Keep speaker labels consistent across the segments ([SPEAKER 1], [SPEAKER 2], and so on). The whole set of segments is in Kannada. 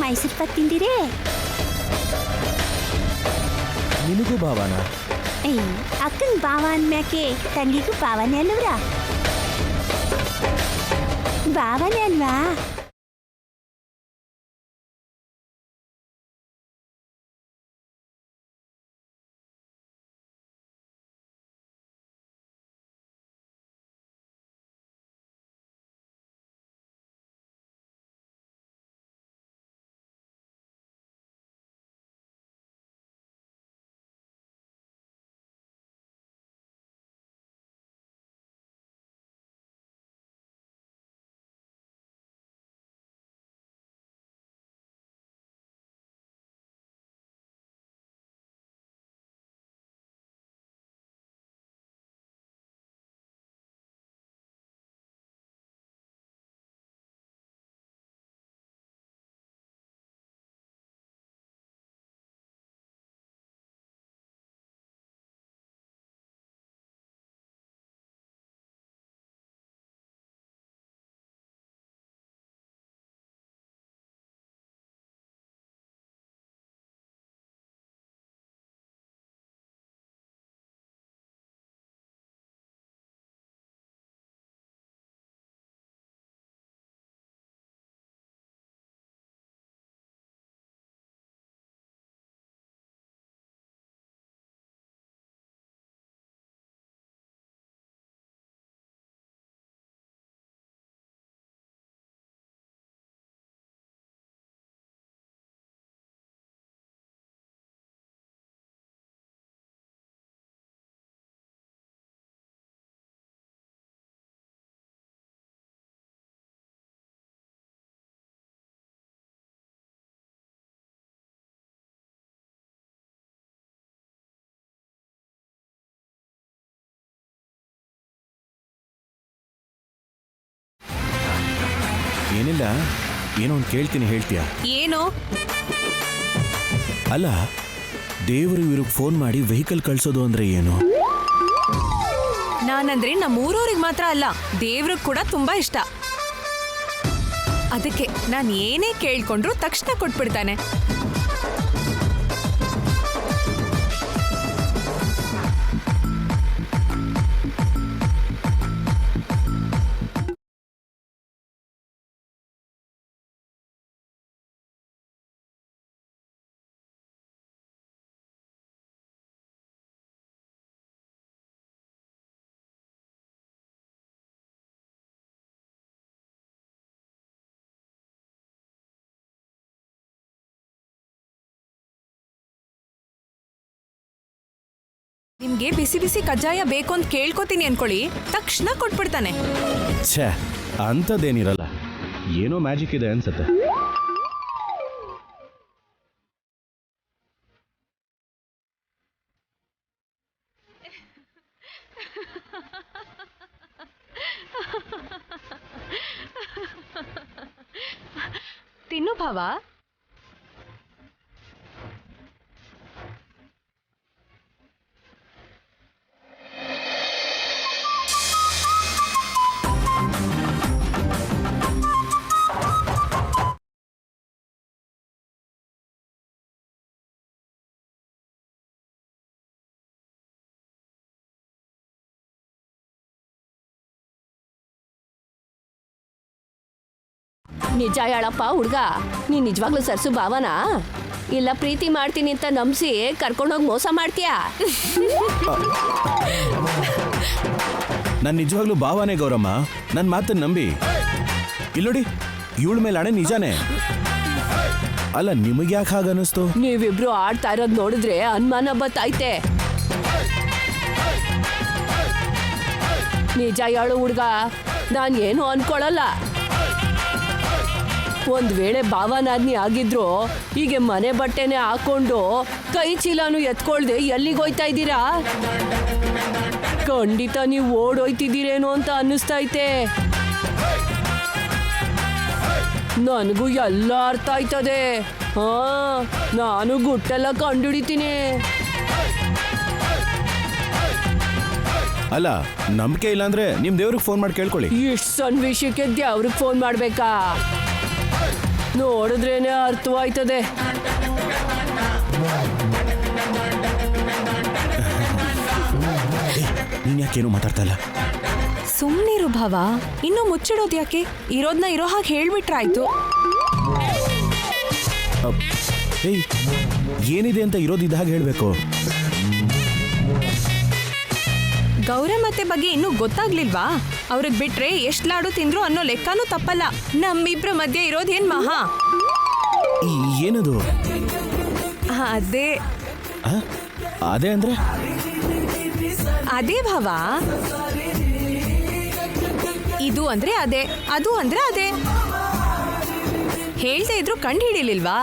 [SPEAKER 1] ಮೈಸೂರು ಪಾಕ್ ತಿಂದಿರೇ?
[SPEAKER 2] ನಿನಗೂ ಭಾವನ?
[SPEAKER 1] ಅಕ್ಕಂಗೆ ಭಾವ ಅಂದ್ಮ್ಯಾಕೆ ತಂಗಿಗೂ ಭಾವನೆ ಅಲ್ವ್ರಾ? ಭಾವನೆ ಅಲ್ವಾ?
[SPEAKER 2] ಏನಿಲ್ಲ, ಏನೋ ಒಂದು ಕೇಳ್ತೀನಿ, ಹೇಳ್ತೀಯಾ?
[SPEAKER 3] ಏನು?
[SPEAKER 2] ಅಲ್ಲ, ದೇವರು ಇವ್ರಿಗೆ ಫೋನ್ ಮಾಡಿ ವೆಹಿಕಲ್ ಕಳ್ಸೋದು ಅಂದ್ರೆ ಏನು?
[SPEAKER 3] ನಾನಂದ್ರೆ ನಮ್ಮೂರವ್ರಿಗೆ ಮಾತ್ರ ಅಲ್ಲ, ದೇವ್ರಿಗೆ ಕೂಡ ತುಂಬಾ ಇಷ್ಟ. ಅದಕ್ಕೆ ನಾನು ಏನೇ ಕೇಳ್ಕೊಂಡ್ರು ತಕ್ಷಣ ಕೊಟ್ಬಿಡ್ತಾನೆ. ನಿಮ್ಗೆ ಬಿಸಿ ಬಿಸಿ ಕಜ್ಜಾಯ ಬೇಕು ಅಂತ ಕೇಳ್ಕೊತೀನಿ ಅನ್ಕೊಳ್ಳಿ, ತಕ್ಷಣ ಕೊಟ್ಬಿಡ್ತಾನೆ.
[SPEAKER 2] ಛೇ, ಅಂಥದ್ದೇನಿರಲ್ಲ, ಏನೋ ಮ್ಯಾಜಿಕ್ ಇದೆ ಅನ್ಸತ್ತೆ.
[SPEAKER 3] ತಿನ್ನು ಭಾವ.
[SPEAKER 4] ನಿಜ ಹೇಳಪ್ಪ ಹುಡ್ಗ, ನೀನ್ ನಿಜವಾಗ್ಲೂ ಸರ್ಸು ಭಾವನಾ? ಇಲ್ಲ ಪ್ರೀತಿ ಮಾಡ್ತೀನಿ ಅಂತ ನಂಬಿಸಿ ಕರ್ಕೊಂಡೋಗಿ ಮೋಸ ಮಾಡ್ತೀಯಾ?
[SPEAKER 2] ನಾನು ನಿಜವಾಗ್ಲೂ ಭಾವನೆ ಗೌರಮ್ಮ, ನನ್ನ ಮಾತನ್ನು ನಂಬಿ. ಇಲ್ಲೋಡಿ, ಇವಳ ಮೇಲೆ ಹಣೆ ನಿಜಾನೇ. ಅಲ್ಲ, ನಿಮಗೆ ಯಾಕೆ ಹಾಗನ್ನಿಸ್ತು?
[SPEAKER 4] ನೀವಿಬ್ರು ಆಡ್ತಾ ಇರೋದ್ ನೋಡಿದ್ರೆ ಅನುಮಾನ ಬತ್ತೈತೆ. ನಿಜ ಹೇಳು ಹುಡ್ಗ, ನಾನ್ ಏನು ಅನ್ಕೊಳಲ್ಲ. ಒಂದ್ ವೇಳೆ ಭಾವನಾದ್ನಿ ಆಗಿದ್ರು ಹೀಗೆ ಮನೆ ಬಟ್ಟೆನೆ ಹಾಕೊಂಡು ಕೈ ಚೀಲನು ಎತ್ಕೊಳ್ದೆ ಎಲ್ಲಿಗೋಯ್ತಾ ಇದ್ದೀರಾ? ಖಂಡಿತ ನೀವು ಓಡೋಯ್ತಿದ್ದೀರೇನೋ ಅಂತ ಅನ್ನಿಸ್ತೈತೆ. ನನಗೂ ಎಲ್ಲ ಅರ್ಥ ಆಯ್ತದೆ. ಹಾ, ನಾನು ಗುಟ್ಟೆಲ್ಲ ಕಂಡುಹಿಡಿತೀನಿ.
[SPEAKER 2] ಅಲ್ಲ, ನಂಬಿಕೆ ಇಲ್ಲಾಂದ್ರೆ ನಿಮ್ ದೇವ್ರಿಗೆ ಫೋನ್ ಮಾಡಿ ಕೇಳ್ಕೊಳ್ಳಿ.
[SPEAKER 4] ಇಷ್ಟು ಸಣ್ಣ ವಿಷಯಕ್ಕೆ ದೇವ್ರಿಗೆ ಫೋನ್ ಮಾಡ್ಬೇಕಾ? ನೋಡಿದ್ರೇನೆ ಅರ್ಥವಾಯ್ತದೆ.
[SPEAKER 2] ನೀನ್ ಯಾಕೇನು ಮಾತಾಡ್ತಾ ಇಲ್ಲ?
[SPEAKER 3] ಸುಮ್ನಿರು ಭಾವ, ಇನ್ನೂ ಮುಚ್ಚಿಡೋದು ಯಾಕೆ? ಇರೋದ್ನ ಇರೋ ಹಾಗೆ ಹೇಳ್ಬಿಟ್ರಾಯ್ತು.
[SPEAKER 2] ಏಯ್, ಏನಿದೆ ಅಂತ ಇರೋದಿದ್ದ ಹಾಗೆ ಹೇಳ್ಬೇಕು.
[SPEAKER 3] ಗೌರಮ್ಮತ್ತೆ ಬಗ್ಗೆ ಇನ್ನೂ ಗೊತ್ತಾಗ್ಲಿಲ್ವಾ? ಅವ್ರಿಗೆ ಬಿಟ್ರೆ ಎಷ್ಟ್ ಲಾಡು ತಿಂದ್ರು ಅನ್ನೋ ಲೆಕ್ಕನೂ ತಪ್ಪಲ್ಲ. ನಮ್ಮಿಬ್ರ ಮಧ್ಯೆ ಇರೋದೇನ್ ಮಹಾ?
[SPEAKER 2] ಏನದು?
[SPEAKER 3] ಅದೇ
[SPEAKER 2] ಅದೇ ಅಂದ್ರೆ
[SPEAKER 3] ಅದೇ ಭಾವ. ಇದು ಅಂದ್ರೆ ಅದೇ, ಅದು ಅಂದ್ರೆ ಅದೇ. ಹೇಳ್ತಾ ಇದ್ರು ಕಂಡು ಹಿಡಿಲಿಲ್ವಾ?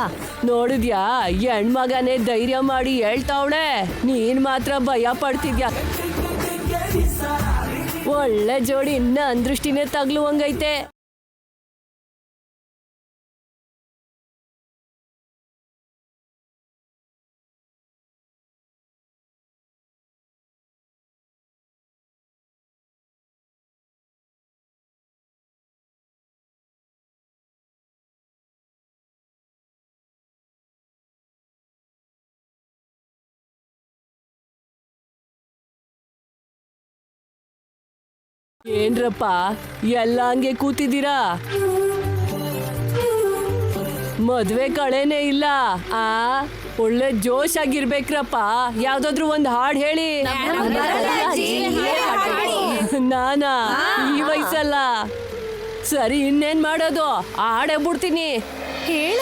[SPEAKER 4] ನೋಡಿದ್ಯಾ, ಹೆಣ್ಮಗನೇ ಧೈರ್ಯ ಮಾಡಿ ಹೇಳ್ತಾವಳೆ, ನೀನ್ ಮಾತ್ರ ಭಯ ಪಡ್ತಿದ್ಯಾ. ಒಳ್ಳೆ ಜೋಡಿ, ನನ್ ದೃಷ್ಟಿನೇ ತಗ್ಲುವಂಗೈತೆ. ಏನ್ರಪ್ಪ ಎಲ್ಲ ಹಂಗೆ ಕೂತಿದ್ದೀರಾ? ಮದ್ವೆ ಕಳೆನೇ ಇಲ್ಲ. ಒಳ್ಳೆ ಜೋಶ್ ಆಗಿರ್ಬೇಕ್ರಪ್ಪ. ಯಾವ್ದಾದ್ರು ಒಂದ್ ಹಾಡ್ ಹೇಳಿ. ನಾನಾ ಈ ವಯಸ್ಸಲ್ಲ. ಸರಿ, ಇನ್ನೇನ್ ಮಾಡೋದು, ಹಾಡೇ ಬಿಡ್ತೀನಿ.
[SPEAKER 3] ಹೇಳ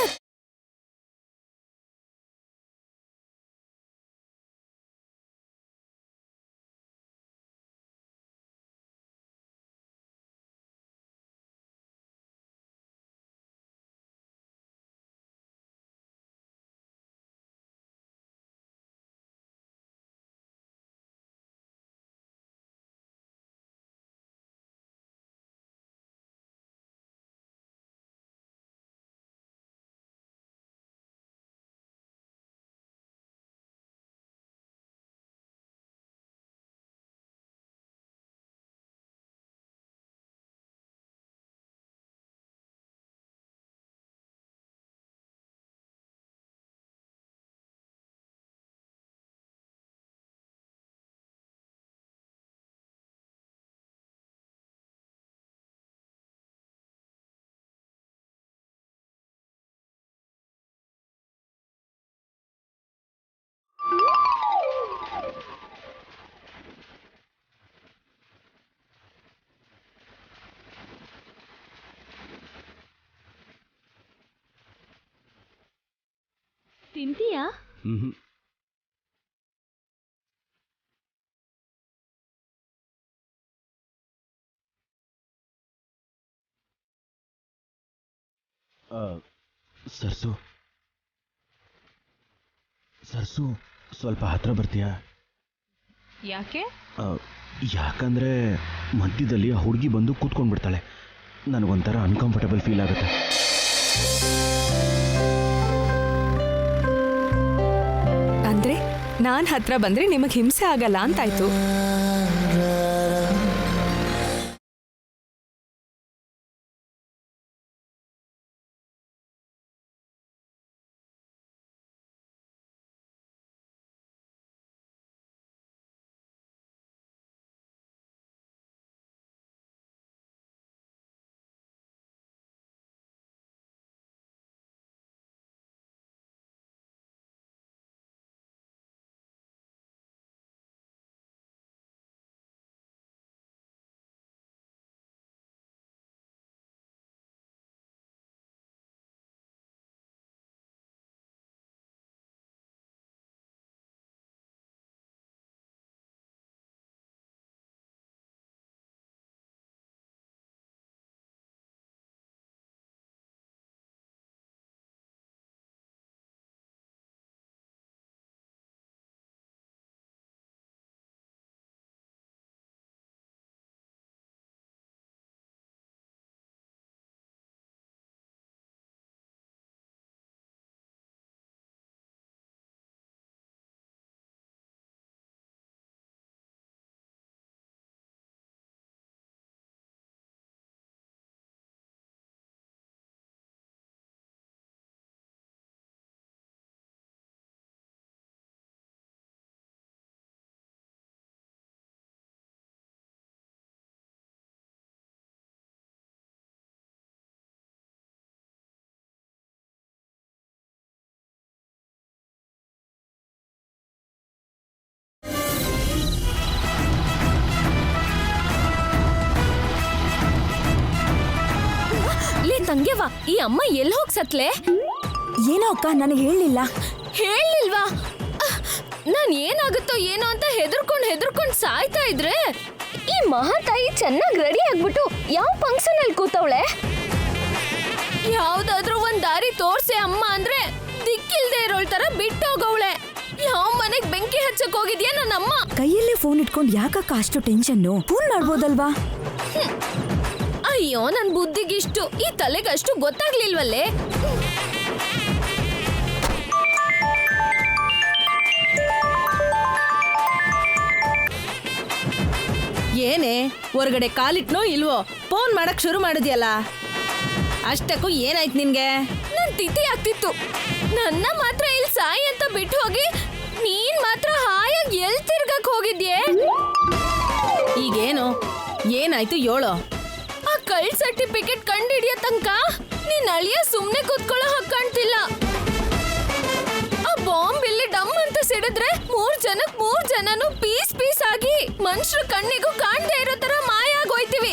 [SPEAKER 1] ತಿಂತೀಯಾ?
[SPEAKER 2] ಸರ್ಸು, ಸ್ವಲ್ಪ ಹತ್ರ ಬರ್ತೀಯಾ?
[SPEAKER 3] ಯಾಕೆ?
[SPEAKER 2] ಯಾಕಂದ್ರೆ ಮಧ್ಯದಲ್ಲಿ ಆ ಹುಡುಗಿ ಬಂದು ಕೂತ್ಕೊಂಡ್ಬಿಡ್ತಾಳೆ. ನನಗೊಂಥರ ಅನ್ಕಂಫರ್ಟಬಲ್ ಫೀಲ್ ಆಗುತ್ತೆ.
[SPEAKER 3] ಅಂದ್ರೆ ನಾನ್ ಹತ್ರ ಬಂದ್ರೆ ನಿಮಗ್ ಹಿಂಸೆ ಆಗಲ್ಲ ಅಂತಾಯ್ತು.
[SPEAKER 5] ತಂಗ್ಯವ್ವ, ಈ ಅಮ್ಮ ಎಲ್ಲಿ ಹೋಗ್ ಸತ್ಲೆ?
[SPEAKER 1] ಏನೋ ಅಕ್ಕ ನನಗೆ ಹೇಳಲಿಲ್ಲ.
[SPEAKER 5] ಹೇಳಿಲ್ವಾ? ನಾನ್ ಏನಾಗುತ್ತೋ ಏನೋ ಅಂತ ಹೆದರ್ಕೊಂಡ್ ಸಾಯ್ತಾ ಇದ್ರೆ ಈ ಮಹಾತಾಯಿ ಚೆನ್ನಾಗಿ ರೆಡಿ ಆಗ್ಬಿಟ್ಟು ಯಾವ ಫಂಕ್ಷನ್ ಅಲ್ಲಿ ಕೂತವಳೆ? ಯಾವ್ದಾದ್ರೂ ಒಂದ್ ದಾರಿ ತೋರ್ಸೆ ಅಮ್ಮ ಅಂದ್ರೆ ದಿಕ್ಕಿಲ್ದೆ ಇರೋಳ್ ತರ ಬಿಟ್ಟೋಗವಳೆ. ಯಾವ ಮನೆಗ್ ಬೆಂಕಿ ಹಚ್ಚಕ್ ಹೋಗಿದ್ಯಾ ನನ್ನಮ್ಮ?
[SPEAKER 1] ಕೈಯಲ್ಲೇ ಫೋನ್ ಇಟ್ಕೊಂಡು ಯಾಕಕ್ಕ ಅಷ್ಟು ಟೆನ್ಷನ್ನು? ಫೋನ್ ಮಾಡ್ಬೋದಲ್ವಾ?
[SPEAKER 5] ಅಯ್ಯೋ ನನ್ ಬುದ್ಧಿಗಿಷ್ಟು, ಈ ತಲೆಗಷ್ಟು ಗೊತ್ತಾಗ್ಲಿಲ್ವಲ್ಲೇ.
[SPEAKER 6] ಏನೇ ಹೊರಗಡೆ ಕಾಲಿಟ್ನೋ ಇಲ್ವೋ ಫೋನ್ ಮಾಡಕ್ ಶುರು ಮಾಡಿದ್ಯಲ್ಲ, ಅಷ್ಟಕ್ಕೂ ಏನಾಯ್ತು ನಿನ್ಗೆ?
[SPEAKER 5] ನನ್ ತಿಥಿ ಆಗ್ತಿತ್ತು. ನನ್ನ ಮಾತ್ರ ಇಲ್ಲಿ ಸಾಯಿ ಅಂತ ಬಿಟ್ಟು ಹೋಗಿ ನೀನ್ ಮಾತ್ರ ಹಾಯಾಗಿ ಎಲ್ ತಿರ್ಗಕ್ ಹೋಗಿದ್ಯೆ?
[SPEAKER 6] ಈಗೇನು ಏನಾಯ್ತು ಹೇಳೋ?
[SPEAKER 5] ಆ ಕಳ್ ಸರ್ಟಿಫಿಕೇಟ್ ಕಂಡಿಡಿಯೋ ತನಕ ನೀನ್ ಅಳಿಯ ಸುಮ್ನೆ ಕೂತ್ಕೊಳ್ಳೋ ಹಾಗೆ ಕಾಣ್ತಿಲ್ಲ. ಆ ಬಾಂಬ್ ಇಲ್ಲಿ ಡಮ್ ಅಂತ ಸಿಡಿದ್ರೆ 3 ಜನನು ಪೀಸ್ ಆಗಿ ಮನುಷ್ಯರ ಕಣ್ಣಿಗೂ ಕಾಣ್ದೇ ಇರೋ ತರ ಮಾಯ ಆಗೋಯ್ತೀವಿ.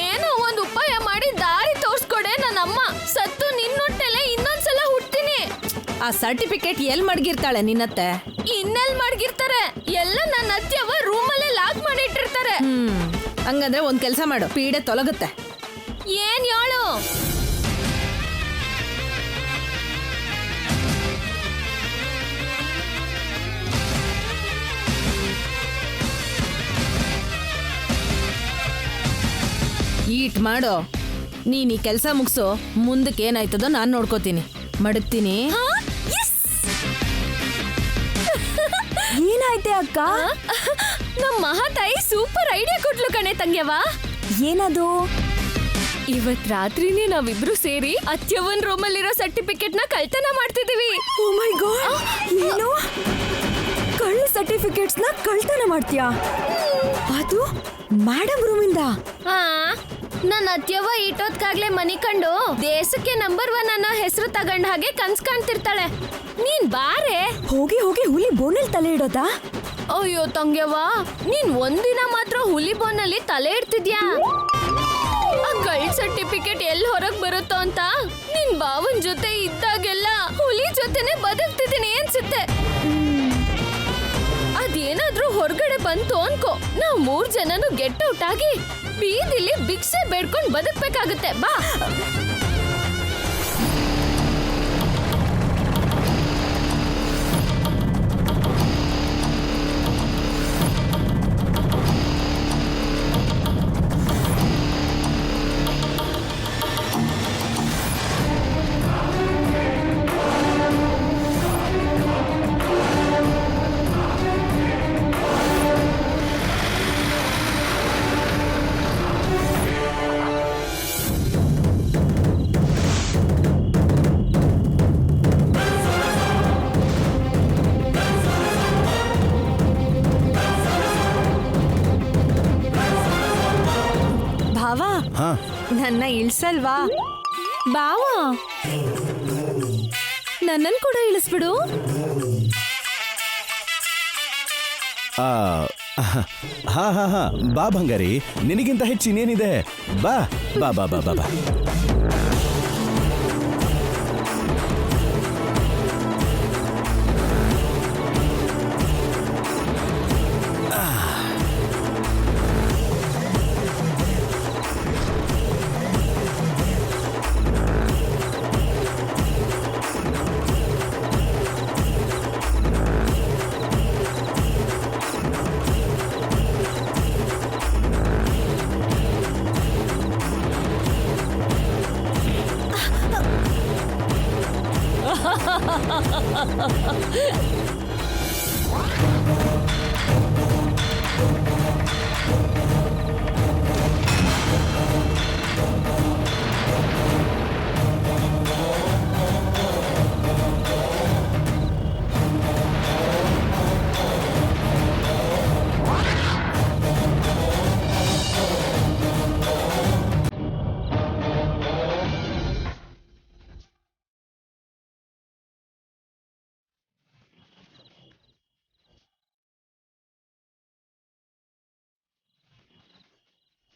[SPEAKER 5] ಏನೋ ಒಂದ್ ಉಪಾಯ ಮಾಡಿ ದಾರಿ ತೋರ್ಸ್ಕೊಡೆ ನನ್ನಮ್ಮ. ಸತ್ತು ನಿನ್ನೊಟ್ಟೆಲೆ ಇನ್ನೊಂದ್ಸಲ ಹುಟ್ತೀನಿ.
[SPEAKER 6] ಆ ಸರ್ಟಿಫಿಕೇಟ್ ಎಲ್ ಮಡ್ಗಿರ್ತಾಳೆ ನಿನ್ನತ್ತೆ?
[SPEAKER 5] ಇನ್ನೆಲ್ ಮಡ್ಗಿರ್ತಾರೆ? ಎಲ್ಲ ನನ್ನ ಅತ್ತೆಯವ ರೂಮಲ್ಲೇ ಲಾಕ್ ಮಾಡಿಟ್ಟಿರ್ತಾರೆ.
[SPEAKER 6] ಹಂಗಂದ್ರೆ ಒಂದ್ ಕೆಲ್ಸ ಮಾಡು, ಪೀಡೆ ತೊಲಗುತ್ತೆ.
[SPEAKER 5] ಏನ್ ಹೇಳು?
[SPEAKER 6] ಈಟ್ ಮಾಡೋ, ನೀನ್ ಈ ಕೆಲ್ಸ ಮುಗ್ಸು. ಮುಂದಕ್ಕೆ ಏನಾಯ್ತದೋ ನಾನ್ ನೋಡ್ಕೋತೀನಿ. ಮಡಗ್ತೀನಿ.
[SPEAKER 1] ಏನಾಯ್ತೆ ಅಕ್ಕ?
[SPEAKER 5] ನಮ್ ಮಹಾತಾಯಿ ಸೂಪರ್ ಐಡಿಯಾ ಕೊಟ್ಲು ಕಣೆ ತಂಗ್ಯವ್ವ.
[SPEAKER 1] ಏನದು?
[SPEAKER 5] ಇವತ್ ರಾತ್ರಿನೇ ನಾವಿಬ್ರು ಸೇರಿ ಅತ್ಯವನ್ ರೂಮಲ್ಲಿರೋ ಸರ್ಟಿಫಿಕೇಟ್ ನ ಕಳ್ತನ ಮಾಡ್ತಿದೀವಿ.
[SPEAKER 1] ಓ ಮೈ ಗಾಡ್! ಏನು? ಕಳ್ಳ ಸರ್ಟಿಫಿಕೇಟ್ಸ್ ನ ಕಳ್ತನ ಮಾಡ್ತೀಯಾ? ಅದು ಮೇಡಮ್ ರೂಮಿಂದ?
[SPEAKER 5] ಹಾ, ನನ್ನ ಅತ್ಯವ್ವ ಇಟ್ಟೋತ್ಕಾಗ್ಲೇ ಮನಿ ಕಂಡು ದೇಶಕ್ಕೆ ನಂಬರ್ 1 ಅನ್ನೋ ಹೆಸರು ತಗೊಂಡ ಹಾಗೆ ಕನ್ಸ್ ಕಾಣ್ತಿರ್ತಾಳೆ. ನೀನ್ ಬಾರೆ.
[SPEAKER 1] ಹೋಗಿ ಹುಲಿ ಬೋನಲ್ಲಿ ತಲೆ ಇಡೋದಾ?
[SPEAKER 5] ಅಯ್ಯೋ ತಂಗ್ಯವ್ವ, ನೀನ್ ಒಂದಿನ ಮಾತ್ರ ಹುಲಿ ಬೋನಲ್ಲಿ ತಲೆ ಇಡ್ತಿದ್ಯಾ? ಆ ಕಳ್ಳ ಸರ್ಟಿಫಿಕೇಟ್ ಎಲ್ಲಿ ಹೊರಗ್ ಬರುತ್ತೋ ಅಂತ ನಿನ್ ಬಾವನ್ ಜೊತೆ ಇದ್ದಾಗೆಲ್ಲ ಹುಲಿ ಜೊತೆನೆ ಬದುಕ್ತಿದ್ದೀನಿ ಅನ್ಸುತ್ತೆ. ಅದೇನಾದ್ರೂ ಹೊರಗಡೆ ಬಂತು ಅನ್ಕೋ, ನಾವ್ 3 ಜನನು ಗೆಟ್ ಔಟ್ ಆಗಿ ಬೀದಿಲಿ ಭಿಕ್ಷೆ ಬೇಡ್ಕೊಂಡ್ ಬದುಕ್ಬೇಕಾಗುತ್ತೆ. ಬಾ.
[SPEAKER 2] ಹಾ,
[SPEAKER 3] ನನ್ನ ಇಳ್ಸಲ್ವಾ? ಬಾವಾ, ನನ್ನನ್ ಕೂಡ ಇಳಿಸ್ಬಿಡು.
[SPEAKER 2] ಹಾ ಹಾ ಹಾ, ಬಾ ಬಂಗಾರಿ, ನಿನಗಿಂತ ಹೆಚ್ಚು ಇನ್ನೇನಿದೆ. ಬಾ ಬಾ ಬಾ ಬಾ ಬಾ ಬಾ.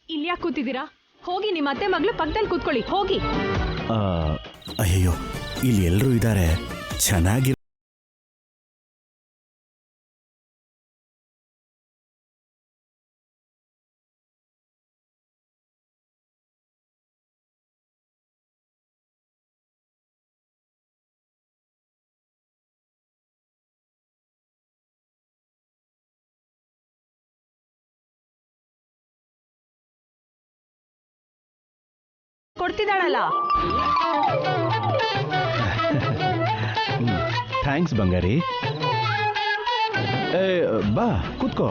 [SPEAKER 3] ಇಲ್ಯಾಕೆ ಕೂತಿದ್ದೀರಾ? ಹೋಗಿ ನಿಮ್ಮ ಅತ್ತೆ ಮಗಳು ಪಕ್ಕದಲ್ಲಿ ಕೂತ್ಕೊಳ್ಳಿ, ಹೋಗಿ.
[SPEAKER 2] ಆ, ಅಯ್ಯಯ್ಯೋ, ಇಲ್ಲಿ ಎಲ್ಲರೂ ಇದ್ದಾರೆ, ಚೆನ್ನಾಗಿ.
[SPEAKER 3] ಕೊಡ್ತಿದ್ದಾಳಲ್ಲ.
[SPEAKER 2] ಥ್ಯಾಂಕ್ಸ್ ಬಂಗಾರಿ. ಏ, ಬಾ ಕೂತ್ಕೋ.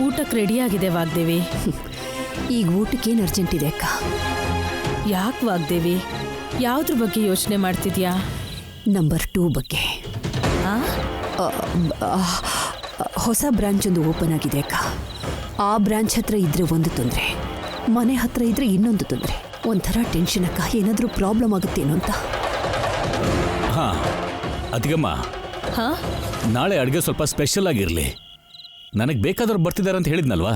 [SPEAKER 6] ಊಟಕ್ಕೆ ರೆಡಿಯಾಗಿದೆ ವಾಗ್ದೇವಿ.
[SPEAKER 4] ಈಗ ಊಟಕ್ಕೇನು ಅರ್ಜೆಂಟ್ ಇದೆ ಅಕ್ಕ?
[SPEAKER 6] ಯಾಕೆ ವಾಗ್ದೇವಿ, ಯಾವ್ದ್ರ ಬಗ್ಗೆ ಯೋಚನೆ ಮಾಡ್ತಿದ್ಯಾ?
[SPEAKER 4] ನಂಬರ್ 2 ಬಗ್ಗೆ. ಹೊಸ ಬ್ರಾಂಚ್ ಒಂದು ಓಪನ್ ಆಗಿದೆ ಅಕ್ಕ. ಆ ಬ್ರಾಂಚ್ ಹತ್ರ ಇದ್ರೆ ಒಂದು ತೊಂದರೆ, ಮನೆ ಹತ್ರ ಇದ್ರೆ ಇನ್ನೊಂದು ತೊಂದರೆ. ಒಂಥರ ಟೆನ್ಷನ್ ಅಕ್ಕ, ಏನಾದರೂ ಪ್ರಾಬ್ಲಮ್ ಆಗುತ್ತೇನೋ ಅಂತ.
[SPEAKER 7] ಹಾ ಅದಿಗಮ್ಮ, ನಾಳೆ ಅಡುಗೆ ಸ್ವಲ್ಪ ಸ್ಪೆಷಲ್ ಆಗಿರಲಿ. ನನಗೆ ಬೇಕಾದವ್ರು ಬರ್ತಿದ್ದಾರೆ ಅಂತ ಹೇಳಿದ್ನಲ್ವಾ?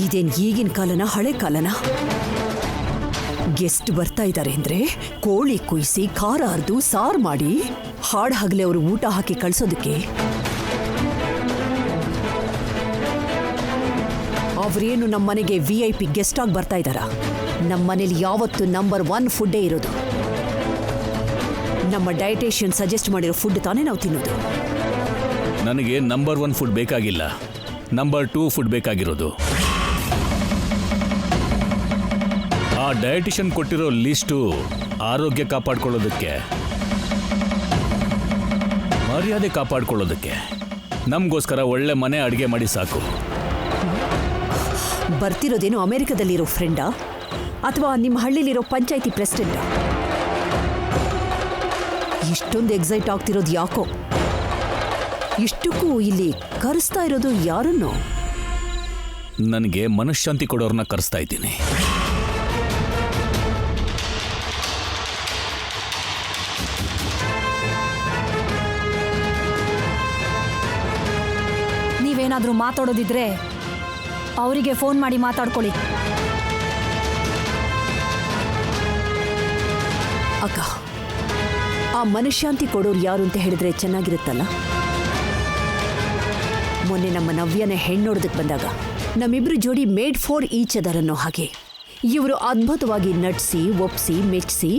[SPEAKER 4] ಇದೇನು ಈಗಿನ ಕಾಲನ ಹಳೆ ಕಾಲನ? ಗೆಸ್ಟ್ ಬರ್ತಾ ಇದ್ದಾರೆ ಅಂದ್ರೆ ಕೋಳಿ ಕುಯ್ಸಿ ಖಾರ ಅರ್ದು ಸಾರು ಮಾಡಿ ಹಾಡು ಹಗಲೇ ಅವರು ಊಟ ಹಾಕಿ ಕಳ್ಸೋದಕ್ಕೆ ಅವರೇನು ನಮ್ಮ ಮನೆಗೆ VIP ಗೆಸ್ಟ್ ಆಗಿ ಬರ್ತಾ ಇದ್ದಾರಾ? ನಮ್ಮ ಮನೇಲಿ ಯಾವತ್ತು ನಂಬರ್ 1 ಫುಡ್ಡೇ ಇರೋದು. ನಮ್ಮ ಡಯಟೇಷಿಯನ್ ಸಜೆಸ್ಟ್ ಮಾಡಿರೋ ಫುಡ್ ತಾನೇ ನಾವು ತಿನ್ನೋದು.
[SPEAKER 7] ನನಗೆ ನಂಬರ್ 1 ಫುಡ್ ಬೇಕಾಗಿಲ್ಲ, ನಂಬರ್ 2 ಫುಡ್ ಬೇಕಾಗಿರೋದು. ಆ ಡಯಟಿಷಿಯನ್ ಕೊಟ್ಟಿರೋ ಲಿಸ್ಟು ಆರೋಗ್ಯ ಕಾಪಾಡ್ಕೊಳ್ಳೋದಕ್ಕೆ, ಮರ್ಯಾದೆ ಕಾಪಾಡ್ಕೊಳ್ಳೋದಕ್ಕೆ, ನಮಗೋಸ್ಕರ ಒಳ್ಳೆ ಮನೆ ಅಡುಗೆ ಮಾಡಿ ಸಾಕು.
[SPEAKER 4] ಬರ್ತಿರೋದೇನು ಅಮೆರಿಕದಲ್ಲಿರೋ ಫ್ರೆಂಡಾ ಅಥವಾ ನಿಮ್ಮ ಹಳ್ಳಿಲಿರೋ ಪಂಚಾಯಿತಿ ಪ್ರೆಸಿಡೆಂಟಾ? ಇಷ್ಟೊಂದು ಎಕ್ಸೈಟ್ ಆಗ್ತಿರೋದು ಯಾಕೋ? ಇಷ್ಟಕ್ಕೂ ಇಲ್ಲಿ ಕರೆಸ್ತಾ ಇರೋದು ಯಾರನ್ನೋ?
[SPEAKER 7] ನನಗೆ ಮನಃಶಾಂತಿ ಕೊಡೋರನ್ನ ಕರೆಸ್ತಾ ಇದ್ದೀನಿ.
[SPEAKER 1] ನೀವೇನಾದರೂ ಮಾತಾಡೋದಿದ್ರೆ ಅವರಿಗೆ ಫೋನ್ ಮಾಡಿ ಮಾತಾಡ್ಕೊಳ್ಳಿ.
[SPEAKER 4] ಅಕ್ಕ, ಆ ಮನಃಶಾಂತಿ ಕೊಡೋರು ಯಾರು ಅಂತ ಹೇಳಿದ್ರೆ ಚೆನ್ನಾಗಿರುತ್ತಲ್ಲ. ಮೊನ್ನೆ ನಮ್ಮ ನವ್ಯನ ಹೆಣ್ಣೋಡೋದಕ್ಕೆ ಬಂದಾಗ ನಮ್ಮಿಬ್ರು ಜೋಡಿ ಮೇಡ್ ಫಾರ್ ಈಚ್ ಅದರ್ ಅನ್ನೋ ಹಾಗೆ ಇವರು ಅದ್ಭುತವಾಗಿ ನಟಿಸಿ ಒಪ್ಸಿ ಮೆಚ್ಚಿಸಿ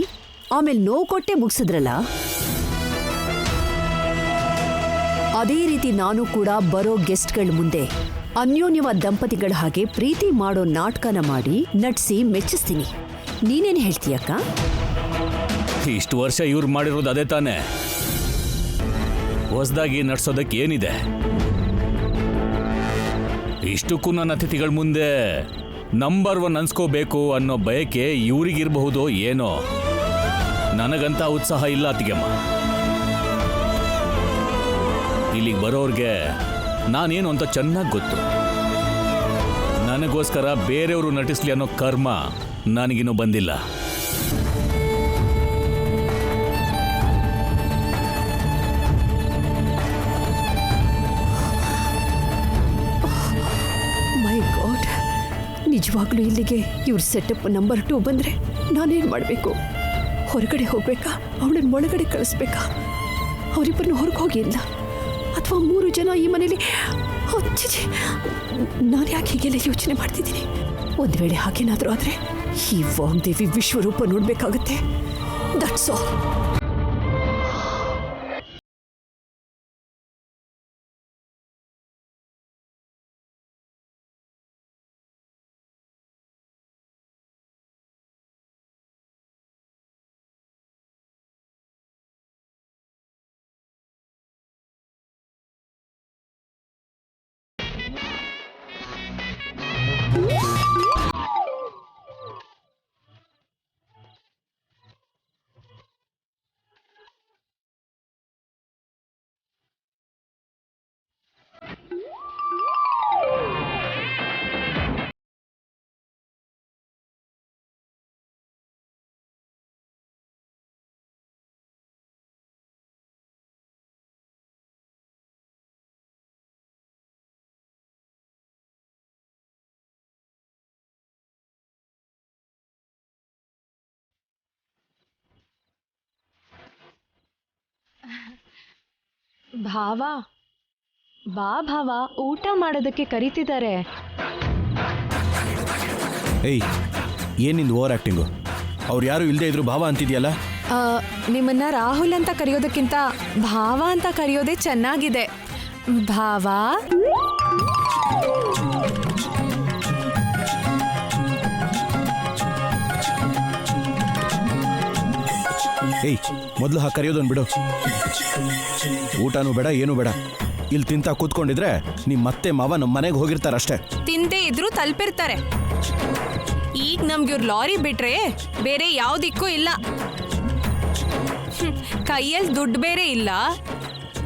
[SPEAKER 4] ಆಮೇಲೆ ನೋವು ಕೊಟ್ಟೆ ಮುಗಿಸಿದ್ರಲ್ಲ. ಅದೇ ರೀತಿ ನಾನು ಕೂಡ ಬರೋ ಗೆಸ್ಟ್ಗಳ ಮುಂದೆ ಅನ್ಯೋನ್ಯವಾದ ದಂಪತಿಗಳ ಹಾಗೆ ಪ್ರೀತಿ ಮಾಡೋ ನಾಟಕನ ಮಾಡಿ ನಟಿಸಿ ಮೆಚ್ಚಿಸ್ತೀನಿ. ನೀನೇನು ಹೇಳ್ತೀಯಕ್ಕ?
[SPEAKER 7] ಇಷ್ಟು ವರ್ಷ ಇವ್ರು ಮಾಡಿರೋದು ಅದೇ ತಾನೇ. ಹೊಸದಾಗಿ ನಡ್ಸೋದಕ್ಕೆ ಏನಿದೆ? ಇಷ್ಟಕ್ಕೂ ನನ್ನ ಅತಿಥಿಗಳ ಮುಂದೆ ನಂಬರ್ 1 ಅನ್ಸ್ಕೋಬೇಕು ಅನ್ನೋ ಬಯಕೆ ಇವ್ರಿಗಿರಬಹುದೋ ಏನೋ. ನನಗಂತ ಉತ್ಸಾಹ ಇಲ್ಲ ಅತಿಗೆಮ್ಮ. ಇಲ್ಲಿಗೆ ಬರೋರ್ಗೆ ನಾನೇನು ಅಂತ ಚೆನ್ನಾಗಿ ಗೊತ್ತು. ನನಗೋಸ್ಕರ ಬೇರೆಯವರು ನಟಿಸ್ಲಿ ಅನ್ನೋ ಕರ್ಮ ನನಗಿನ್ನೂ ಬಂದಿಲ್ಲ.
[SPEAKER 4] ಮೈ ಗಾಡ್, ನಿಜವಾಗ್ಲೂ ಇಲ್ಲಿಗೆ ಇವ್ರ ಸೆಟಪ್ ನಂಬರ್ 2 ಬಂದ್ರೆ ನಾನೇನು ಮಾಡಬೇಕು? ಹೊರಗಡೆ ಹೋಗ್ಬೇಕಾ? ಅವಳನ್ನ ಒಳಗಡೆ ಕಳಿಸ್ಬೇಕಾ? ಅವರಿಬ್ಬರನ್ನ ಹೊರಗೆ ಹೋಗಿ ಇಲ್ಲ ಅಥವಾ 3 ಜನ ಈ ಮನೇಲಿ? ನಾನು ಯಾಕೆ ಹೀಗೆಲ್ಲ ಯೋಚನೆ ಮಾಡ್ತಿದ್ದೀನಿ? ಒಂದು ವೇಳೆ ಹಾಗೇನಾದರೂ ಆದರೆ ಈ ವಾಗ್ದೇವಿ ವಿಶ್ವರೂಪ ನೋಡಬೇಕಾಗತ್ತೆ. That's all.
[SPEAKER 3] ಭಾವ ಬಾ ಭಾವ, ಊಟ ಮಾಡೋದಕ್ಕೆ ಕರೀತಿದ್ದಾರೆ.
[SPEAKER 2] ಏಯ್ ಏನಿಂದು ಓವರ್ ಆ್ಯಕ್ಟಿಂಗು? ಅವ್ರು ಯಾರು ಇಲ್ಲದೆ ಇದ್ರು ಭಾವ ಅಂತಿದ್ಯಲ್ಲ?
[SPEAKER 3] ನಿಮ್ಮನ್ನ ರಾಹುಲ್ ಅಂತ ಕರೆಯೋದಕ್ಕಿಂತ ಭಾವ ಅಂತ ಕರೆಯೋದೇ ಚೆನ್ನಾಗಿದೆ. ಭಾವ.
[SPEAKER 2] ಏಯ್ ಮೊದಲು ಕರೆಯೋದನ್ನು ಬಿಡು. ಊಟನೂ ಬೇಡ ಏನೂ ಬೇಡ. ಇಲ್ಲಿ ತಿಂತ ಕೂತ್ಕೊಂಡಿದ್ರೆ ನಿಮ್ಮ ಮತ್ತೆ ಮಾವ ನಮ್ಮ ಮನೆಗೆ ಹೋಗಿರ್ತಾರಷ್ಟೇ.
[SPEAKER 3] ತಿಂದೇ ಇದ್ರು ತಲುಪಿರ್ತಾರೆ. ಈಗ ನಮ್ಗೆ ಇವ್ರ ಲಾರಿ ಬಿಟ್ರೆ ಬೇರೆ ಯಾವ್ದಿಕ್ಕೂ ಇಲ್ಲ. ಕೈಯಲ್ಲಿ ದುಡ್ಡು ಬೇರೆ ಇಲ್ಲ.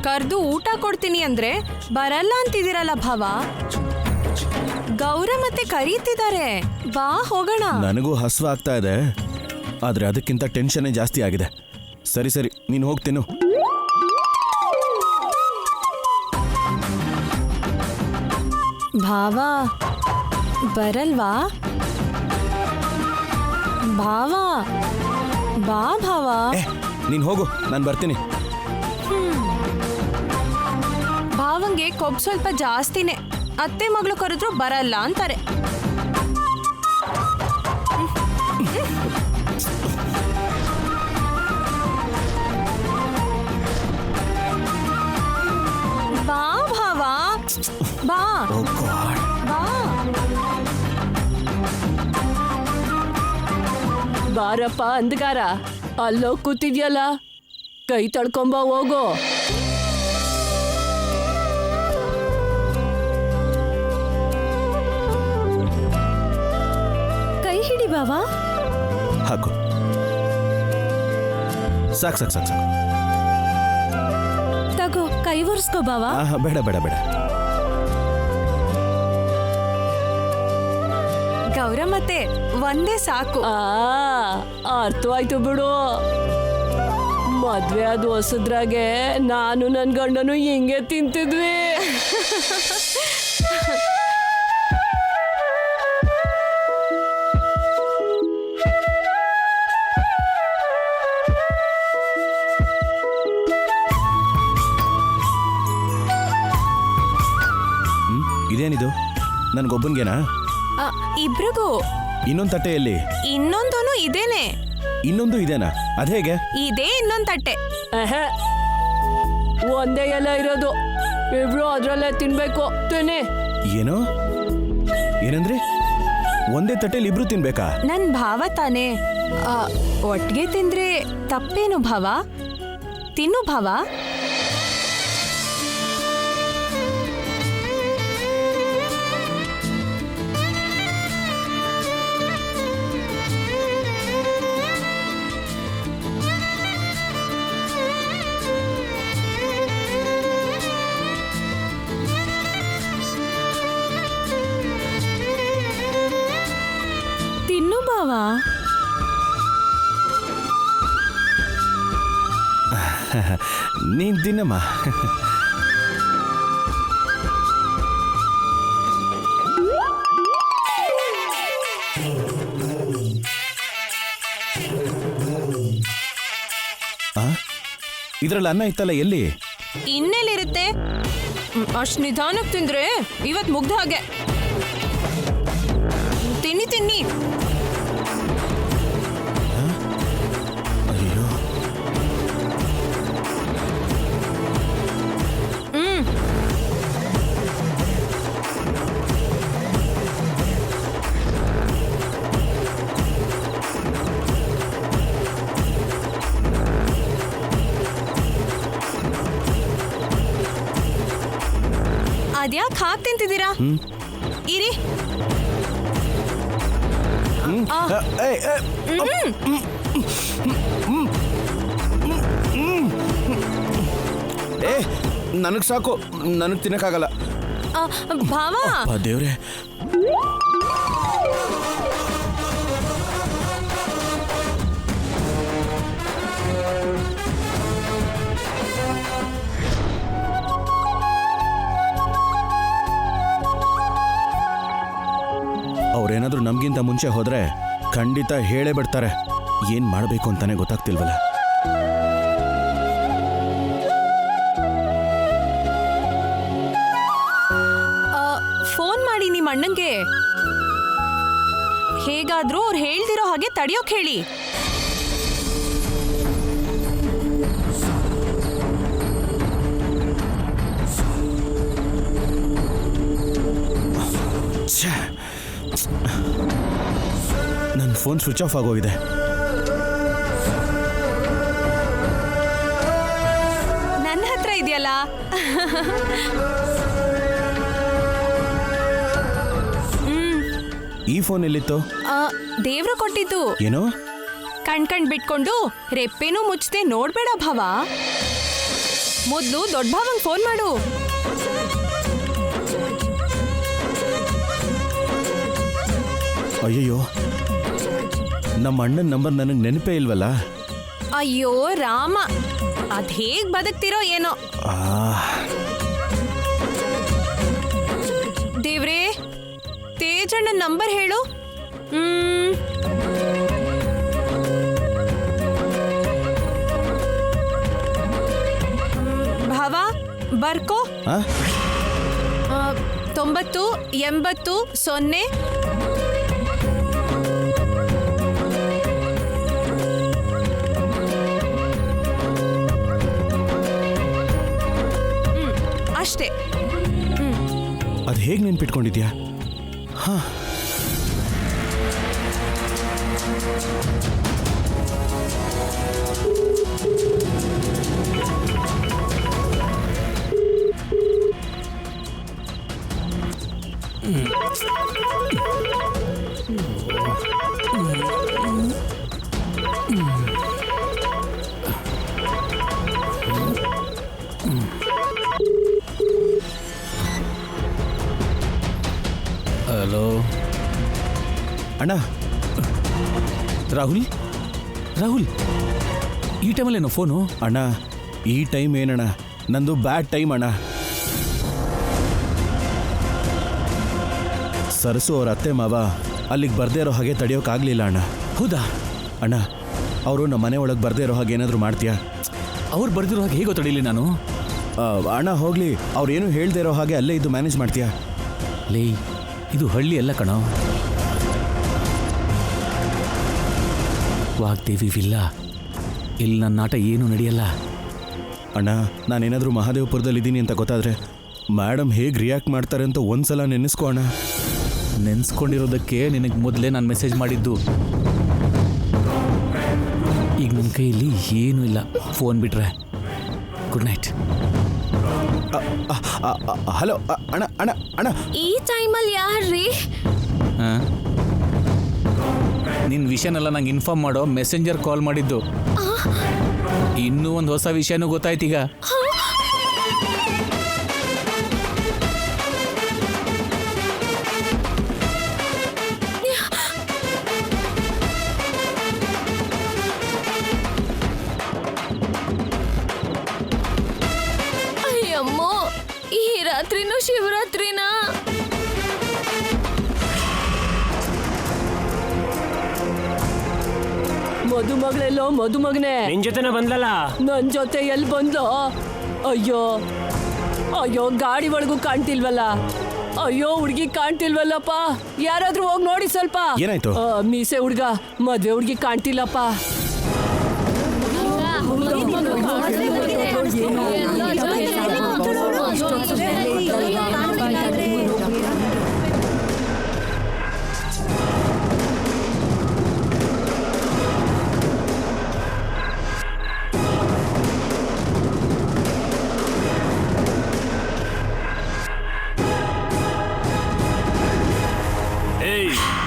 [SPEAKER 3] ಕರ್ದು ಊಟ ಕೊಡ್ತೀನಿ ಅಂದ್ರೆ ಬರಲ್ಲ ಅಂತಿದ್ದೀರಲ್ಲ ಭಾವ. ಗೌರ ಮತ್ತೆ ಕರೀತಿದ್ದಾರೆ, ಬಾ ಹೋಗೋಣ.
[SPEAKER 2] ನನಗೂ ಹಸ್ವ ಆಗ್ತಾ ಇದೆ, ಆದ್ರೆ ಅದಕ್ಕಿಂತ ಟೆನ್ಷನ್ನೇ ಜಾಸ್ತಿ ಆಗಿದೆ. ಸರಿ ಸರಿ, ನೀನು ಹೋಗ್ತೀನು.
[SPEAKER 3] ಭಾವ ಬರಲ್ವಾ? ಭಾವ ಬಾ ಭಾವ.
[SPEAKER 2] ನೀನು ಹೋಗು, ನಾನು ಬರ್ತೀನಿ.
[SPEAKER 3] ಭಾವಂಗೆ ಕೊಬ್ಬು ಸ್ವಲ್ಪ ಜಾಸ್ತಿನೇ. ಅತ್ತೆ ಮಗಳು ಕರೆದ್ರು ಬರಲ್ಲ ಅಂತಾರೆ. ಬಾ ಭಾವ, ಬಾ ಬಾ.
[SPEAKER 4] ಬಾರಪ್ಪ ಅಂದ್ಗಾರ, ಅಲ್ಲೋ ಕೂತಿದ್ಯಲ್ಲ, ಕೈ ತೊಳ್ಕೊಂಬ ಹೋಗು.
[SPEAKER 1] ಕೈ ಹಿಡಿ ಬಾವ.
[SPEAKER 2] ಹಾಕು. ಸಾಕು ಸಾಕು ಸಾಕು ಸಾಕು.
[SPEAKER 1] ತಗೋ, ಕೈ ಒರೆಸ್ಕೋ ಬಾವ.
[SPEAKER 2] ಬೇಡ ಬೇಡ ಬೇಡ.
[SPEAKER 3] ಗೌರ ಮತ್ತೆ ಒಂದೇ ಸಾಕು.
[SPEAKER 4] ಅರ್ಥವಾಯ್ತು ಬಿಡು. ಮದ್ವೆ ಆದ ಹೊಸದ್ರಾಗೆ ನಾನು ನನ್ನ ಗಂಡನು ಹಿಂಗೆ ತಿಂತಿದ್ವಿ.
[SPEAKER 2] ಇದೇನಿದು? ನನಗೊಬ್ಬನಿಗೇನಾ?
[SPEAKER 3] ಇಬ್ರಿಗೂ.
[SPEAKER 2] ಇನ್ನೊಂದು ತಟ್ಟೆಯಲ್ಲಿ
[SPEAKER 3] ಇನ್ನೊಂದೂನು ಇದೇನೆ.
[SPEAKER 2] ಇನ್ನೊಂದು ಇದೇನಾ? ಅದೇಗೆ?
[SPEAKER 3] ಇದೇ ಇನ್ನೊಂದು ತಟ್ಟೆ.
[SPEAKER 4] ಒಂದೇ ಎಲ್ಲ ಇರೋದು, ಇಬ್ರು ಅದ್ರಲ್ಲೇ ತಿನ್ಬೇಕು. ತಿನ್ನಿ.
[SPEAKER 2] ಏನೋ ಏನಂದ್ರಿ? ಒಂದೇ ತಟ್ಟೆಲಿ ಇಬ್ರು ತಿನ್ಬೇಕಾ?
[SPEAKER 3] ನನ್ ಭಾವ ತಾನೇ. ಒಟ್ಟಿಗೆ ತಿಂದ್ರೆ ತಪ್ಪೇನು ಭಾವ? ತಿನ್ನು ಭಾವ. ತಿನ್ನು ಭಾವ.
[SPEAKER 2] ನೀನ್ ತಿನ್ನಮ್ಮ. ಇದ್ರಲ್ಲಿ ಅನ್ನ ಇತ್ತಲ್ಲ, ಎಲ್ಲಿ?
[SPEAKER 3] ಇನ್ನೆಲ್ಲಿರುತ್ತೆ? ಅಷ್ಟು ನಿಧಾನಕ್ಕೆ ತಿಂದ್ರೆ ಇವತ್ ಮುಗ್ದ ಹಾಗೆ. ತಿನ್ನಿ ತಿನ್ನಿ.
[SPEAKER 2] ಅಯ್ಯೋ.
[SPEAKER 3] ಅದ್ಯಾಕೆ ಹಾಕ್ ತಿಂತಿದ್ದೀರಾ? ಇರಿ.
[SPEAKER 2] ನನಗ್ ಸಾಕು, ನನಗ್ ತಿನ್ನಕ್ಕಾಗಲ್ಲ.
[SPEAKER 3] ಭಾವ.
[SPEAKER 2] ದೇವ್ರೆ. ಅವ್ರೇನಾದ್ರೂ ನಮ್ಗಿಂತ ಮುಂಚೆ ಹೋದ್ರೆ ಖಂಡಿತ ಹೇಳೇ ಬಿಡ್ತಾರೆ. ಏನ್ ಮಾಡಬೇಕು ಅಂತಾನೆ ಗೊತ್ತಾಗ್ತಿಲ್ವಲ್ಲ.
[SPEAKER 3] ಅಣ್ಣಂಗೆ. ಹೇಗಾದ್ರೂ ಅವ್ರು ಹೇಳ್ದಿರೋ ಹಾಗೆ ತಡಿಯೋಕ್ ಹೇಳಿ.
[SPEAKER 2] ನನ್ನ ಫೋನ್ ಸ್ವಿಚ್ ಆಫ್ ಆಗೋಗಿದೆ.
[SPEAKER 3] ನನ್ನ ಹತ್ರ ಇದೆಯಲ್ಲ.
[SPEAKER 2] ಈ ಫೋನ್ ಎಲ್ಲಿತ್ತು?
[SPEAKER 3] ದೇವ್ರು ಕೊಟ್ಟಿದ್ದು.
[SPEAKER 2] ಏನೋ
[SPEAKER 3] ಕಣ್ ಬಿಟ್ಕೊಂಡು ರೆಪ್ಪೇನೂ ಮುಚ್ಚದೆ ನೋಡ್ಬೇಡ ಭಾವ. ಮೊದ್ಲು ದೊಡ್ಡ ಭಾವಂಗ್ ಫೋನ್ ಮಾಡು.
[SPEAKER 2] ಅಯ್ಯಯ್ಯೋ, ನಮ್ಮ ಅಣ್ಣನ ನಂಬರ್ ನನಗೆ ನೆನಪೇ ಇಲ್ವಲ್ಲ.
[SPEAKER 3] ಅಯ್ಯೋ ರಾಮ, ಅದ್ ಹೇಗ್ ಬದುಕ್ತಿರೋ ಏನೋ. ದೇವ್ರೇ, ತೇಜಣ್ಣ ನಂಬರ್ ಹೇಳು. ಭಾವ ಬರ್ಕೋ. 90 80 0. ಅಷ್ಟೇ.
[SPEAKER 2] ಅದು ಹೇಗೆ ನೆನ್ಪಿಟ್ಕೊಂಡಿದ್ಯಾ? ಹಾ,
[SPEAKER 7] ಹಲೋ
[SPEAKER 2] ಅಣ್ಣ.
[SPEAKER 7] ರಾಹುಲ್, ಈ ಟೈಮಲ್ಲೇನೋ ಫೋನು?
[SPEAKER 2] ಅಣ್ಣ, ಈ ಟೈಮ್ ಏನಣ್ಣ, ನಂದು ಬ್ಯಾಡ್ ಟೈಮ್ ಅಣ್ಣ. ಸರಸು ಅವ್ರ ಅತ್ತೆ ಮಾವ ಅಲ್ಲಿಗೆ ಬರ್ದೇ ಇರೋ ಹಾಗೆ ತಡೆಯೋಕ್ಕಾಗಲಿಲ್ಲ ಅಣ್ಣ.
[SPEAKER 7] ಹೌದಾ
[SPEAKER 2] ಅಣ್ಣ, ಅವರು ನಮ್ಮ ಮನೆ ಒಳಗೆ ಬರ್ದೇ ಇರೋ ಹಾಗೆ ಏನಾದರೂ ಮಾಡ್ತೀಯಾ?
[SPEAKER 7] ಅವ್ರು ಬರ್ದಿರೋ ಹಾಗೆ ಹೇಗೋ ತಡೀಲಿ ನಾನು?
[SPEAKER 2] ಅಣ್ಣ ಹೋಗ್ಲಿ, ಅವ್ರೇನು ಹೇಳ್ದೇ ಇರೋ ಹಾಗೆ ಅಲ್ಲೇ ಇದ್ದು ಮ್ಯಾನೇಜ್ ಮಾಡ್ತೀಯಾ?
[SPEAKER 7] ಲೇ, ಇದು ಹಳ್ಳಿ ಅಲ್ಲ ಕಣೋ, ವಾಗ್ದೇವಿ ವಿಲ್ಲ. ಇಲ್ಲಿ ನನ್ನ ಆಟ ಏನೂ ನಡೆಯಲ್ಲ.
[SPEAKER 2] ಅಣ್ಣ, ನಾನೇನಾದರೂ ಮಹಾದೇವಪುರದಲ್ಲಿದ್ದೀನಿ ಅಂತ ಗೊತ್ತಾದರೆ ಮೇಡಮ್ ಹೇಗೆ ರಿಯಾಕ್ಟ್ ಮಾಡ್ತಾರೆ ಅಂತ ಒಂದ್ಸಲ ನೆನೆಸ್ಕೋ ಅಣ್ಣ.
[SPEAKER 7] ನೆನೆಸ್ಕೊಂಡಿರೋದಕ್ಕೆ ನಿನಗೆ ಮೊದಲೇ ನಾನು ಮೆಸೇಜ್ ಮಾಡಿದ್ದು. ಈಗ ನನ್ನ ಕೈಯಲ್ಲಿ ಏನೂ ಇಲ್ಲ, ಫೋನ್ ಬಿಟ್ರೆ. Good night.
[SPEAKER 2] ಹಲೋ ಅಣ್ಣ ಅಣ್ಣ ಅಣ್ಣ.
[SPEAKER 5] ಈ ಟೈಮಲ್ಲಿ ಯಾರ್ರೀ?
[SPEAKER 7] ನಿನ್ನ ವಿಷಯನೆಲ್ಲ ನಂಗೆ ಇನ್ಫಾರ್ಮ್ ಮಾಡೋ ಮೆಸೆಂಜರ್ ಕಾಲ್ ಮಾಡಿದ್ದು. ಇನ್ನೂ ಒಂದು ಹೊಸ ವಿಷಯನೂ ಗೊತ್ತಾಯ್ತೀಗ.
[SPEAKER 5] ಅಯ್ಯಮ್ಮೋ, ಈ ರಾತ್ರಿನೂ ಶಿವರಾತ್ರಿನಾ?
[SPEAKER 8] ಮದುಮಗಳೆಲ್ಲೋ ಮದುಮಗನೇ,
[SPEAKER 9] ನಿನ್ ಜೊತೆನ ಬಂದ್ಲಲ್ಲ?
[SPEAKER 8] ನನ್ ಜೊತೆ ಎಲ್ಲಿ ಬಂದ್ಲೋ? ಅಯ್ಯೋ ಅಯ್ಯೋ, ಗಾಡಿ ಒಳಗೂ ಕಾಣ್ತಿಲ್ವಲ್ಲ. ಅಯ್ಯೋ, ಹುಡ್ಗಿ ಕಾಣ್ತಿಲ್ವಲ್ಲಪ್ಪ. ಯಾರಾದ್ರೂ ಹೋಗಿ ನೋಡಿ ಸ್ವಲ್ಪ.
[SPEAKER 2] ಏನಾಯ್ತು?
[SPEAKER 8] ಮೀಸೆ ಹುಡ್ಗ, ಮದ್ವೆ ಹುಡ್ಗಿ ಕಾಣ್ತಿಲ್ಲಪ್ಪ.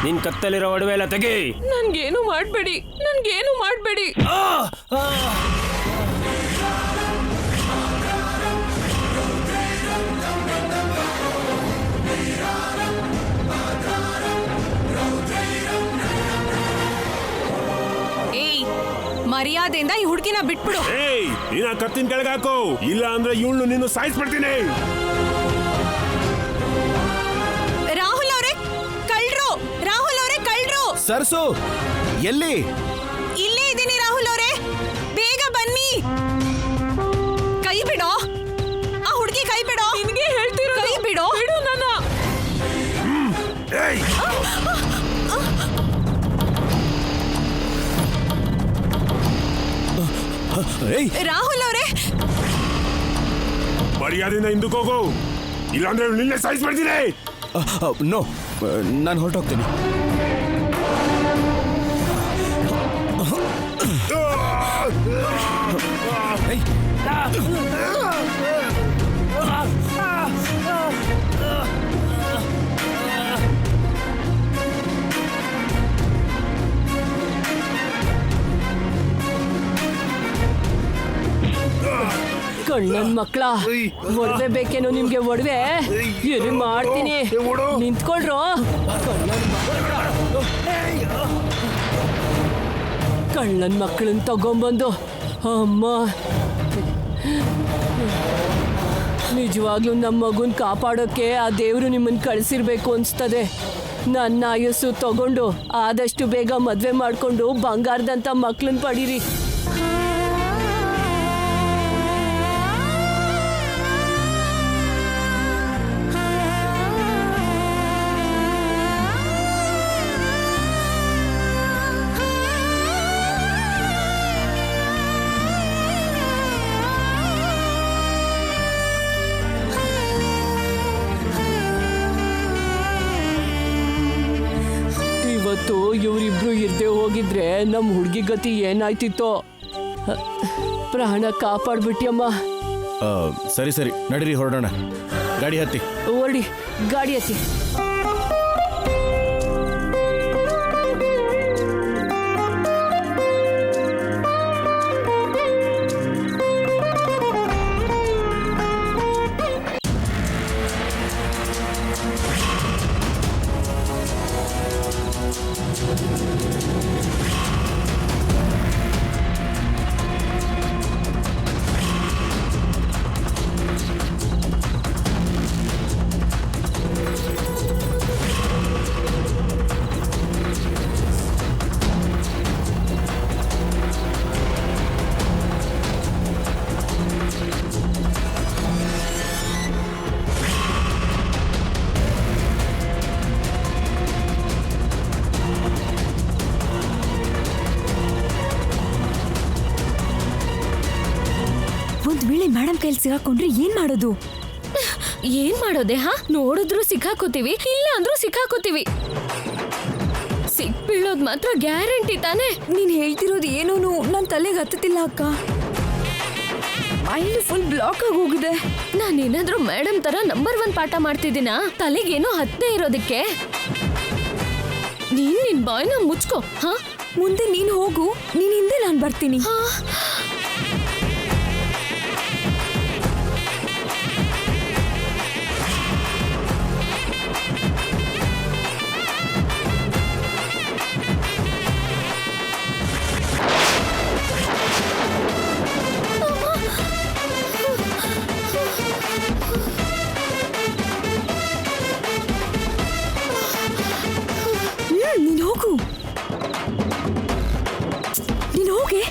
[SPEAKER 9] ನಿನ್ ಕತ್ತಲಿರೋ ಒಡವೆ ಎಲ್ಲ ತೆಗಿ.
[SPEAKER 8] ನನ್ಗೇನು ಮಾಡ್ಬೇಡಿ, ನನ್ಗೇನು ಮಾಡ್ಬೇಡಿ.
[SPEAKER 3] ಏಯ್, ಮರ್ಯಾದೆಯಿಂದ ಈ ಹುಡುಗಿನ ಬಿಟ್ಬಿಡು.
[SPEAKER 10] ಏಯ್, ನೀನ ಕತ್ತಿನ ಕೆಳಗೆ ಹಾಕು, ಇಲ್ಲ ಅಂದ್ರೆ ಇವಳು ನಿನ್ನ ಸಾಯಿಸ್ಬಿಡ್ತೀನಿ.
[SPEAKER 3] ರಾಹುಲ್ ಅವರೇ ಕಳ್ರು, ರಾಹುಲ್ ಅವರೇ ಕಳ್ರು.
[SPEAKER 2] ಸರ್ಸು ಎಲ್ಲಿ?
[SPEAKER 3] ಇಲ್ಲೇ ಇದ್ದೀನಿ ರಾಹುಲ್ ಅವರೇ, ಬೇಗ ಬನ್ನಿ. ಕೈ ಬಿಡೋ, ಆ ಹುಡುಗಿ ಕೈ ಬಿಡೋ. ನಿನಗೆ ಹೇಳ್ತಿರೋ, ಕೈ ಬಿಡೋ.
[SPEAKER 8] ಬಿಡು ನನ್ನ.
[SPEAKER 2] ಏಯ್
[SPEAKER 3] ರಾಹುಲ್ ಅವರೇ,
[SPEAKER 10] ಮರ್ಯಾದೆಯಿಂದ ಹಿಂದಕ್ಕೆ ಹೋಗು, ಇಲ್ಲಾಂದ್ರೆ ನಿನ್ನೆ ಸಾಯಿಸ್ಬಿಡ್ತೀನಿ.
[SPEAKER 2] ನೋ, ನಾನು ಹೊರಟೋಗ್ತೀನಿ.
[SPEAKER 8] ಕಣ್ಣನ್ ಮಕ್ಳ, ಒಡವೆ ಬೇಕೇನೋ ನಿಮ್ಗೆ? ಒಡವೆ ಎಲ್ಲಿ ಮಾಡ್ತೀನಿ, ನಿಂತ್ಕೊಳ್ರು. ಕಳ್ಳನ್ ಮಕ್ಕಳನ್ನ ತಗೊಂಬಂದು ಅಮ್ಮ, ನಿಜವಾಗ್ಲೂ ನಮ್ಮ ಮಗುನ್ ಕಾಪಾಡೋಕೆ ಆ ದೇವ್ರು ನಿಮ್ಮನ್ನ ಕಳಿಸಿರ್ಬೇಕು ಅನ್ಸ್ತದೆ. ನನ್ನ ಆಯಸ್ಸು ತಗೊಂಡು ಆದಷ್ಟು ಬೇಗ ಮದ್ವೆ ಮಾಡ್ಕೊಂಡು ಬಂಗಾರದಂತ ಮಕ್ಳನ್ನ ಪಡೀರಿ. ಇವತ್ತು ಇವರಿಬ್ರು ಇರ್ದೇ ಹೋಗಿದ್ರೆ ನಮ್ಮ ಹುಡುಗಿ ಗತಿ ಏನಾಯ್ತಿತ್ತೋ. ಪ್ರಾಣ ಕಾಪಾಡ್ಬಿಟ್ಟಿಯಮ್ಮ.
[SPEAKER 2] ಸರಿ ಸರಿ, ನಡೀರಿ ಹೊರಡೋಣ. ಗಾಡಿ ಹತ್ತಿ.
[SPEAKER 8] ಹೊರಡಿ, ಗಾಡಿ ಹತ್ತಿ.
[SPEAKER 1] ಒಂದ್ ವೇಳೆ ಮೇಡಮ್ ಕೈಲಿ ಸಿಗಾಕೊಂಡ್ರೆ ಏನ್ ಮಾಡೋದು?
[SPEAKER 5] ಏನ್ ಮಾಡೋದೆ? ನೋಡಿದ್ರು ಸಿಕ್ಕಾಕೋತೀವಿ, ಇಲ್ಲ ಅಂದ್ರೂ ಸಿಕ್ಕಾಕೋತೀವಿ. ಸಿಕ್ಬೀಳೋದ್ ಮಾತ್ರ ಗ್ಯಾರಂಟಿ ತಾನೆ.
[SPEAKER 1] ನೀನ್ ಹೇಳ್ತಿರೋದು ಏನೂನು ನನ್ ತಲೆಗೆ ಹತ್ತುತ್ತಿಲ್ಲ ಅಕ್ಕ. ಮೈಂಡ್ ಫುಲ್ ಬ್ಲಾಕ್ ಆಗಿ ಹೋಗಿದೆ.
[SPEAKER 5] ನಾನೇನಾದ್ರೂ ಮೇಡಮ್ ತರ ನಂಬರ್ 1 ಪಾಠ ಮಾಡ್ತಿದ್ದೀನ ತಲೆಗೇನೋ ಹತ್ತೇ ಇರೋದಕ್ಕೆ? ನೀನ್ ನಿನ್ ಬಾಯ್ನ ಮುಚ್ಕೋ.
[SPEAKER 1] ಮುಂದೆ ನೀನ್ ಹೋಗು, ನೀನ್ ಹಿಂದೆ ನಾನ್ ಬರ್ತೀನಿ. ನೀನ್ ಹೋಗು, ನೀನ್ ಹೋಗೆ.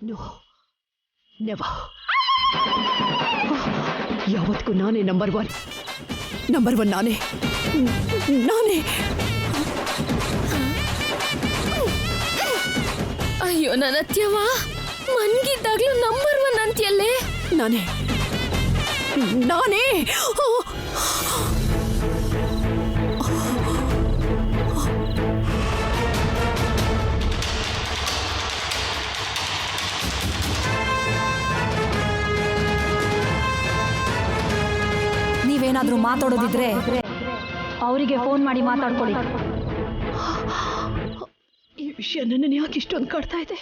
[SPEAKER 4] No never. ಯಾವತ್ತಿಗೂ ನಾನೇ ನಂಬರ್ ಒನ್ ನಾನೇ.
[SPEAKER 5] ಅಯ್ಯೋ ನನ್ನ ಅತ್ಯವ, ಮನ್ಗಿದ್ದಾಗ್ಲೂ ನಂಬರ್ 1 ಅಂತ್ಯಲ್ಲೇ.
[SPEAKER 4] ನಾನೇ.
[SPEAKER 1] ನೀವೇನಾದ್ರೂ ಮಾತಾಡೋದಿದ್ರೆ ಅವರಿಗೆ ಫೋನ್ ಮಾಡಿ ಮಾತಾಡ್ಕೊಳ್ಳಿ.
[SPEAKER 4] ಈ ವಿಷಯ ನನ್ನನ್ನು ಯಾಕೆ ಇಷ್ಟೊಂದು ಕಾಡ್ತಾ ಇದೆ?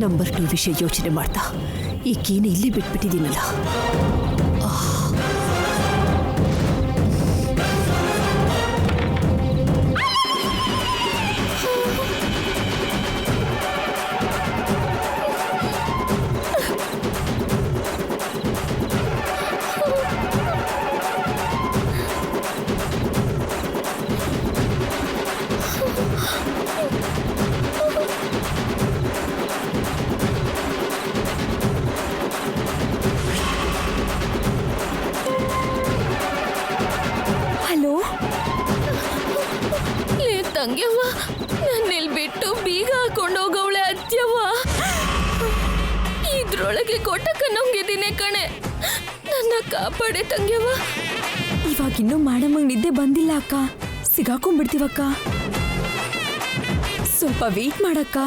[SPEAKER 4] ನಂಬರ್ 2 ವಿಷಯ ಯೋಚನೆ ಮಾಡ್ತಾ ಈ ಕೀನ ಇಲ್ಲೇ ಬಿಟ್ಬಿಟ್ಟಿದ್ದೀನಲ್ಲ.
[SPEAKER 5] ತಂಗ್ಯವ್ವ, ನನ್ನಿಲ್ ಬಿಟ್ಟು ಬೀಗ ಹಾಕೊಂಡು ಹೋಗವಳೆ ಅತ್ಯವ್ವ. ಇದ್ರೊಳಗೆ ಕೊಟ್ಟಕ್ಕನ್ನೋಂಗಿದ್ದೀನಿ ಕಣೆ, ನನ್ನ ಕಾಪಾಡೆ ತಂಗ್ಯವ್ವ.
[SPEAKER 1] ಇವಾಗಿನ್ನೂ ಮಾಡಮ್ಮಂಗ್ ನಿದ್ದೆ ಬಂದಿಲ್ಲ ಅಕ್ಕ, ಸಿಗಾಕೊಂಡ್ಬಿಡ್ತೀವಕ್ಕ. ಸ್ವಲ್ಪ ವೇಟ್ ಮಾಡಕ್ಕ.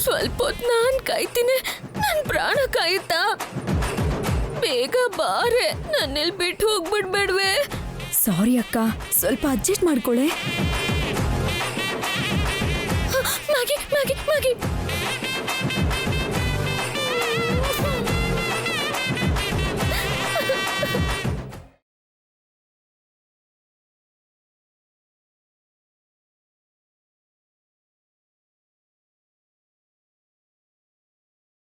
[SPEAKER 5] ಸ್ವಲ್ಪ ಹೊತ್ತು ನಾನ್ ಕಾಯ್ತೀನಿ, ನನ್ ಪ್ರಾಣ ಕಾಯುತ್ತಾ? ಬೇಗ ಬಾರೆ, ನನ್ನಿಲ್ ಬಿಟ್ಟು ಹೋಗ್ಬಿಡ್ಬೇಡ್ವೆ.
[SPEAKER 1] ಸಾರಿ ಅಕ್ಕ, ಸ್ವಲ್ಪ ಅಡ್ಜಸ್ಟ್ ಮಾಡ್ಕೊಳ್ಳೆ.
[SPEAKER 5] Maggi Maggi Maggi